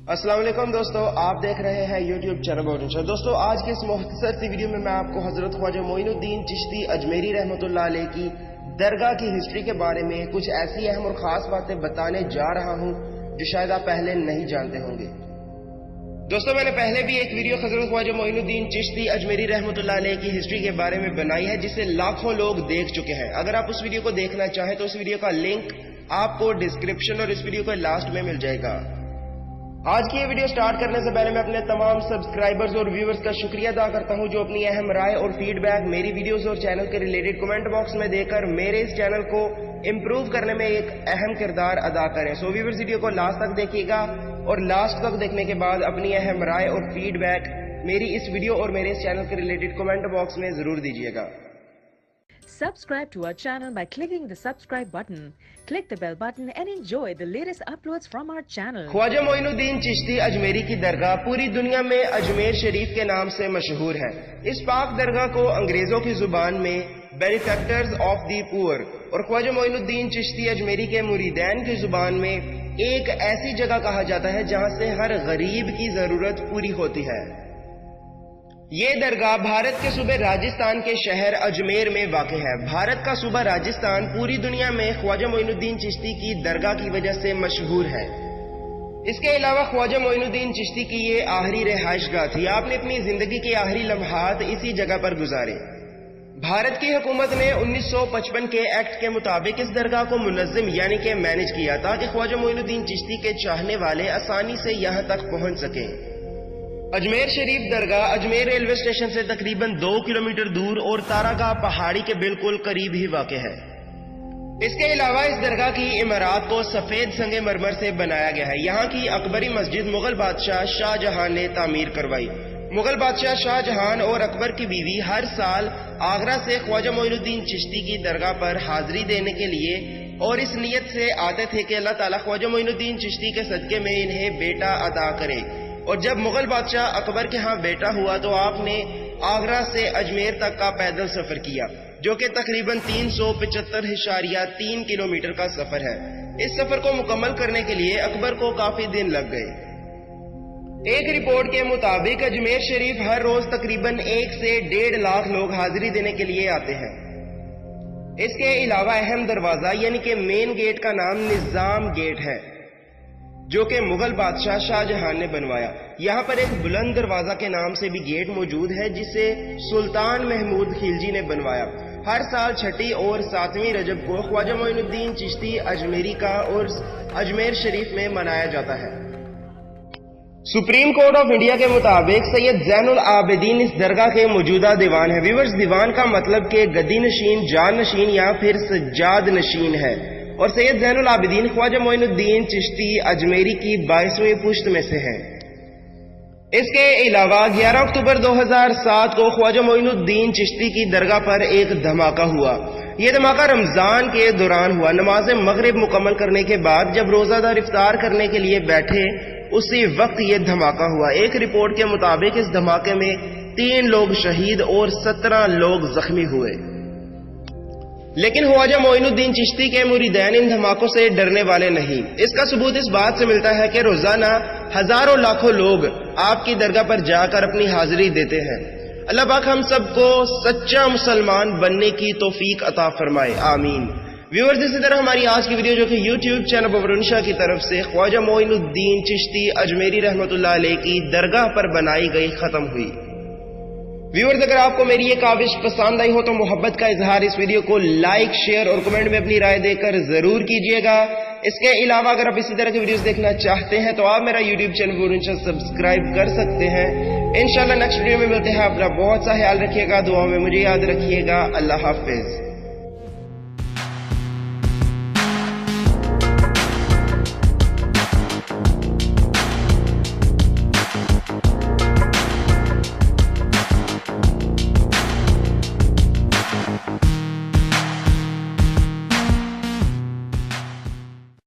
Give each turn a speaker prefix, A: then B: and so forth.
A: السلام علیکم دوستو، آپ دیکھ رہے ہیں یوٹیوب چینل دوستو، آج کی اس مختصر سی ویڈیو میں آپ کو حضرت خواجہ معین الدین چشتی اجمیری رحمۃ اللہ علیہ کی درگاہ کی ہسٹری کے بارے میں کچھ ایسی اہم اور خاص باتیں بتانے جا رہا ہوں جو شاید آپ پہلے نہیں جانتے ہوں گے۔ دوستو، میں نے پہلے بھی ایک ویڈیو حضرت خواجہ معین الدین چشتی اجمیری رحمۃ اللہ علیہ کی ہسٹری کے بارے میں بنائی ہے، جسے لاکھوں لوگ دیکھ چکے ہیں۔ اگر آپ اس ویڈیو کو دیکھنا چاہیں تو اس ویڈیو کا لنک آپ کو ڈسکرپشن اور اس ویڈیو کے لاسٹ میں مل جائے گا۔ آج کی یہ ویڈیو سٹارٹ کرنے سے پہلے میں اپنے تمام سبسکرائبرز اور ویورز کا شکریہ ادا کرتا ہوں جو اپنی اہم رائے اور فیڈ بیک میری ویڈیوز اور چینل کے ریلیٹڈ کمنٹ باکس میں دے کر میرے اس چینل کو امپروو کرنے میں ایک اہم کردار ادا کریں۔ سو ویورز، ویڈیو کو لاسٹ تک دیکھیے گا اور لاسٹ تک دیکھنے کے بعد اپنی اہم رائے اور فیڈ بیک میری اس ویڈیو اور میرے اس چینل کے ریلیٹڈ کمنٹ باکس میں ضرور دیجیے گا۔
B: Subscribe to our channel by clicking the subscribe button. Click the bell button and enjoy the latest uploads from our channel.
A: خواجہ معین الدین چشتی اجمیری کی درگاہ پوری دنیا میں اجمیر شریف کے نام سے مشہور ہے۔ اس پاک درگاہ کو انگریزوں کی زبان میں بینیفیکٹرز آف دی پور اور خواجہ معین الدین چشتی اجمیری کے مریدین کی زبان میں ایک ایسی جگہ کہا جاتا ہے جہاں سے ہر غریب کی ضرورت پوری ہوتی ہے۔ یہ درگاہ بھارت کے صوبے راجستھان کے شہر اجمیر میں واقع ہے۔ بھارت کا صوبہ راجستھان پوری دنیا میں خواجہ معین الدین چشتی کی درگاہ کی وجہ سے مشہور ہے۔ اس کے علاوہ خواجہ معین الدین چشتی کی یہ آخری رہائش گاہ تھی۔ آپ نے اپنی زندگی کے آخری لمحات اسی جگہ پر گزارے۔ بھارت کی حکومت نے 1955 کے ایکٹ کے مطابق اس درگاہ کو منظم یعنی کہ مینج کیا تاکہ خواجہ معین الدین چشتی کے چاہنے والے آسانی سے یہاں تک پہنچ سکیں۔ اجمیر شریف درگاہ اجمیر ریلوے اسٹیشن سے تقریباً 2 کلومیٹر دور اور تاراگاہ پہاڑی کے بالکل قریب ہی واقع ہے۔ اس کے علاوہ اس درگاہ کی عمارات کو سفید سنگ مرمر سے بنایا گیا ہے۔ یہاں کی اکبری مسجد مغل بادشاہ شاہ جہاں نے تعمیر کروائی۔ مغل بادشاہ شاہ جہاں اور اکبر کی بیوی ہر سال آگرہ سے خواجہ معین الدین چشتی کی درگاہ پر حاضری دینے کے لیے اور اس نیت سے آتے تھے کہ اللہ تعالیٰ خواجہ معین الدین چشتی کے صدقے میں انہیں بیٹا عطا کرے، اور جب مغل بادشاہ اکبر کے ہاں بیٹا ہوا تو آپ نے آگرہ سے اجمیر تک کا پیدل سفر کیا، جو کہ تقریباً 375.3 کلومیٹر کا سفر ہے۔ اس سفر کو مکمل کرنے کے لیے اکبر کو کافی دن لگ گئے۔ ایک رپورٹ کے مطابق اجمیر شریف ہر روز تقریباً 1 سے 1.5 لاکھ لوگ حاضری دینے کے لیے آتے ہیں۔ اس کے علاوہ اہم دروازہ یعنی کہ مین گیٹ کا نام نظام گیٹ ہے، جو کہ مغل بادشاہ شاہ جہاں نے بنوایا۔ یہاں پر ایک بلند دروازہ کے نام سے بھی گیٹ موجود ہے جسے سلطان محمود خلجی نے بنوایا۔ ہر سال 6 اور 7 رجب کو خواجہ معین الدین چشتی اجمیری کا اور اجمیر شریف میں منایا جاتا ہے۔ سپریم کورٹ آف انڈیا کے مطابق سید زین العابدین اس درگاہ کے موجودہ دیوان ہے۔ ویورز، دیوان کا مطلب کہ گدی نشین، جان نشین یا پھر سجاد نشین ہے، اور سید زین العابدین خواجہ معین الدین چشتی اجمیری کی 22ویں پشت میں سے ہیں۔ اس کے علاوہ 11 اکتوبر 2007 کو خواجہ معین الدین چشتی کی درگاہ پر ایک دھماکہ ہوا۔ یہ دھماکہ رمضان کے دوران ہوا۔ نماز مغرب مکمل کرنے کے بعد جب روزہ دار افطار کرنے کے لیے بیٹھے اسی وقت یہ دھماکہ ہوا۔ ایک رپورٹ کے مطابق اس دھماکے میں 3 لوگ شہید اور 17 لوگ زخمی ہوئے۔ لیکن خواجہ معین الدین چشتی کے مریدین ان دھماکوں سے ڈرنے والے نہیں۔ اس کا ثبوت اس بات سے ملتا ہے کہ روزانہ ہزاروں لاکھوں لوگ آپ کی درگاہ پر جا کر اپنی حاضری دیتے ہیں۔ اللہ پاک ہم سب کو سچا مسلمان بننے کی توفیق عطا فرمائے، آمین۔ ویورز، اسی طرح ہماری آج کی ویڈیو جو کہ یوٹیوب چینل ببرونشا کی طرف سے خواجہ معین الدین چشتی اجمیری رحمۃ اللہ علیہ کی درگاہ پر بنائی گئی ختم ہوئی۔ ویورز، اگر آپ کو میری یہ کاوش پسند آئی ہو تو محبت کا اظہار اس ویڈیو کو لائک، شیئر اور کمنٹ میں اپنی رائے دے کر ضرور کیجیے گا۔ اس کے علاوہ اگر آپ اسی طرح کی ویڈیوز دیکھنا چاہتے ہیں تو آپ میرا یوٹیوب چینل ببرونشا سبسکرائب کر سکتے ہیں۔ انشاءاللہ نیکسٹ ویڈیو میں ملتے ہیں۔ اپنا بہت سا خیال رکھیے گا، دعاؤں میں مجھے یاد رکھیے گا۔ اللہ حافظ۔